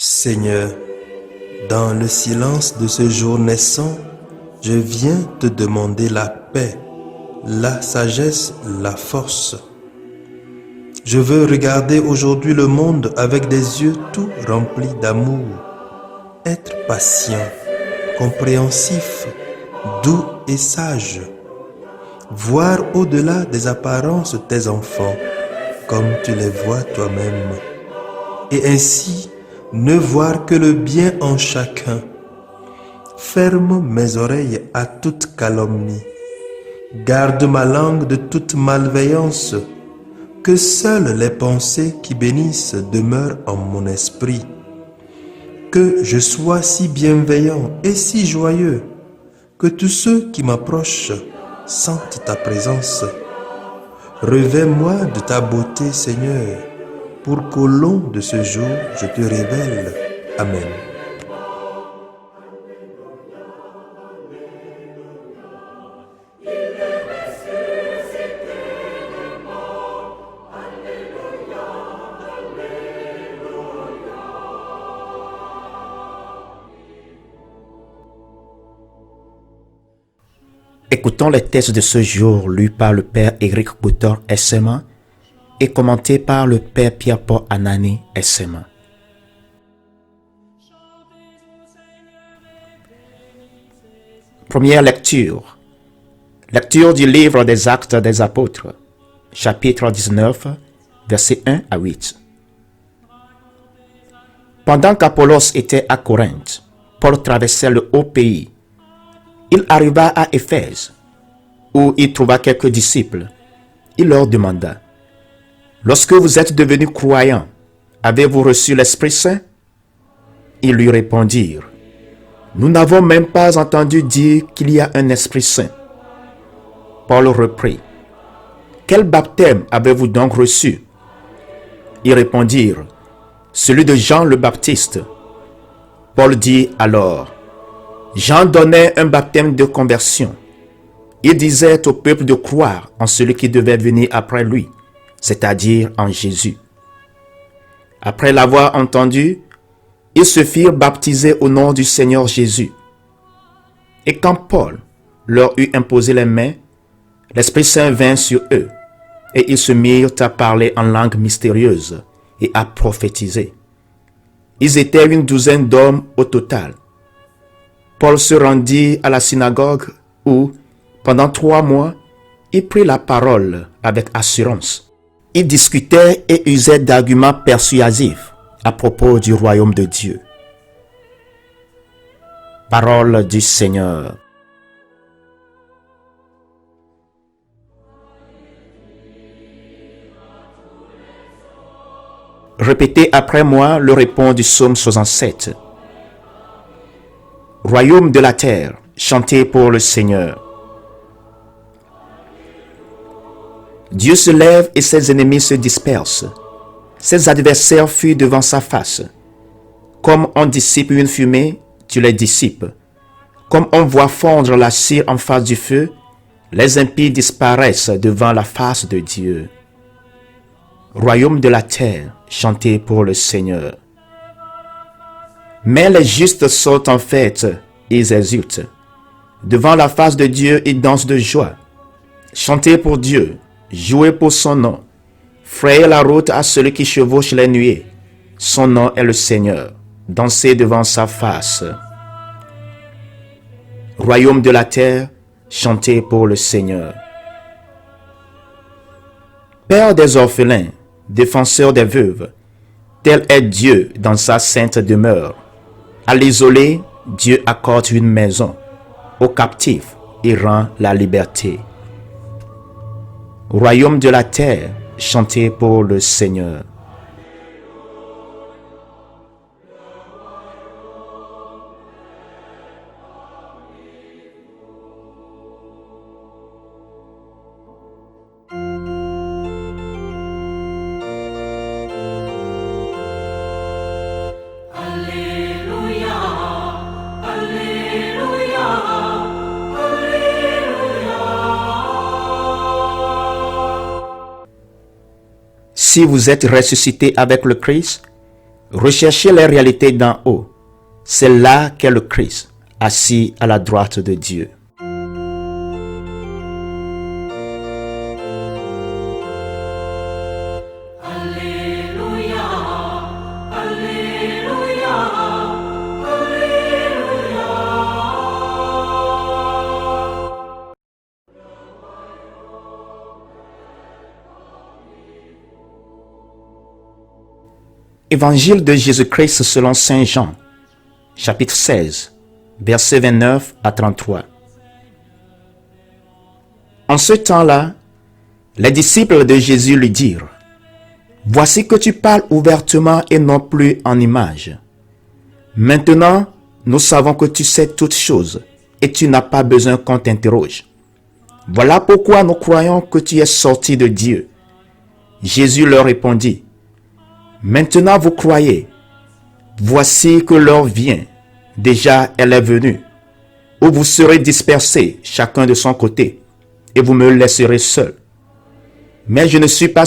Seigneur, dans le silence de ce jour naissant, je viens te demander la paix, la sagesse, la force. Je veux regarder aujourd'hui le monde avec des yeux tout remplis d'amour, être patient, compréhensif, doux et sage, voir au-delà des apparences tes enfants, comme tu les vois toi-même, et ainsi ne voir que le bien en chacun. Ferme mes oreilles à toute calomnie, garde ma langue de toute malveillance, que seules les pensées qui bénissent demeurent en mon esprit. Que je sois si bienveillant et si joyeux, que tous ceux qui m'approchent sentent ta présence. Revêt-moi de ta beauté, Seigneur, pour qu'au long de ce jour, je te révèle. Amen. Écoutons les textes de ce jour lus par le Père Éric Coutor SMA et commentés par le Père Pierre-Paul Anani SMA. Première lecture. Lecture du livre des Actes des Apôtres, chapitre 19, versets 1 à 8. Pendant qu'Apollos était à Corinthe, Paul traversait le haut pays. Il arriva à Éphèse, où il trouva quelques disciples. Il leur demanda: « Lorsque vous êtes devenus croyants, avez-vous reçu l'Esprit Saint ?» Ils lui répondirent: « Nous n'avons même pas entendu dire qu'il y a un Esprit Saint. » Paul reprit: « Quel baptême avez-vous donc reçu ?» Ils répondirent: « Celui de Jean le Baptiste. » Paul dit alors: Jean donnait un baptême de conversion. Il disait au peuple de croire en celui qui devait venir après lui, c'est-à-dire en Jésus. Après l'avoir entendu, ils se firent baptiser au nom du Seigneur Jésus. Et quand Paul leur eut imposé les mains, l'Esprit Saint vint sur eux, et ils se mirent à parler en langue mystérieuse et à prophétiser. Ils étaient une douzaine d'hommes au total. Paul se rendit à la synagogue où, pendant 3 mois, il prit la parole avec assurance. Il discutait et usait d'arguments persuasifs à propos du royaume de Dieu. Parole du Seigneur. Répétez après moi le répond du psaume 67. Royaume de la terre, chantez pour le Seigneur. Dieu se lève et ses ennemis se dispersent. Ses adversaires fuient devant sa face. Comme on dissipe une fumée, tu les dissipes. Comme on voit fondre la cire en face du feu, les impies disparaissent devant la face de Dieu. Royaume de la terre, chantez pour le Seigneur. Mais les justes sautent en fête, ils exultent. Devant la face de Dieu, ils dansent de joie. Chantez pour Dieu, jouez pour son nom. Frayez la route à celui qui chevauche les nuées. Son nom est le Seigneur. Dansez devant sa face. Royaume de la terre, chantez pour le Seigneur. Père des orphelins, défenseur des veuves, tel est Dieu dans sa sainte demeure. À l'isolé, Dieu accorde une maison. Aux captifs, il rend la liberté. Royaume de la terre, chantez pour le Seigneur. Si vous êtes ressuscité avec le Christ, Recherchez les réalités d'en haut. C'est là qu'est le Christ, assis à la droite de Dieu. Évangile de Jésus-Christ selon Saint Jean, chapitre 16, versets 29 à 33. En ce temps-là, les disciples de Jésus lui dirent, « Voici que tu parles ouvertement et non plus en images. Maintenant, nous savons que tu sais toutes choses et tu n'as pas besoin qu'on t'interroge. Voilà pourquoi nous croyons que tu es sorti de Dieu. » Jésus leur répondit, « Maintenant vous croyez. Voici que l'heure vient, déjà elle est venue, où vous serez dispersés chacun de son côté, et vous me laisserez seul. Mais je ne suis pas